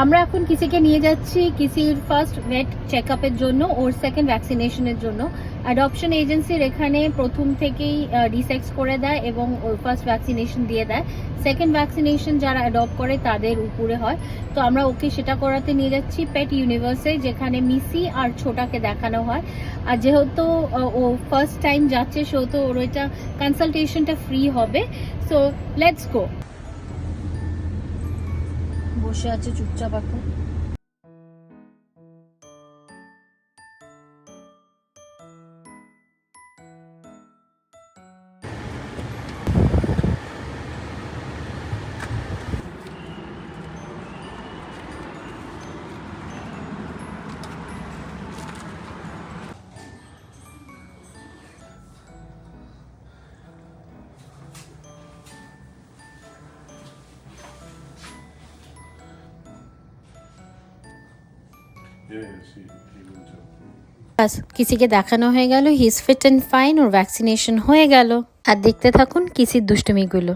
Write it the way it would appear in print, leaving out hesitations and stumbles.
আমরা এখন কিসিকে নিয়ে যাচ্ছি কিসির ফার্স্ট ভেট চেক আপের জন্য, ওর সেকেন্ড ভ্যাকসিনেশনের জন্য। অ্যাডপশন এজেন্সির এখানে প্রথম থেকেই ডিসেক্স করে দেয় এবং ওর ফার্স্ট ভ্যাকসিনেশন দিয়ে দেয়। সেকেন্ড ভ্যাকসিনেশন যারা অ্যাডপ্ট করে তাদের উপরে হয়। তো আমরা ওকে সেটা করাতে নিয়ে যাচ্ছি পেট ইউনিভার্সে, যেখানে মিসি আর ছোটাকে দেখানো হয়। আর যেহেতু ও ফার্স্ট টাইম যাচ্ছে সেহেতু ওর ওইটা কনসালটেশনটা ফ্রি হবে। So let's go. বসে আছে চুপচাপ এখন। ব্যাস কিসিকে দেখানো হয়ে গেল, he is fit and fine, ওর ভ্যাকসিনেশন হয়ে গেল। আর দেখতে থাকুন কিসির দুষ্টুমিগুলো।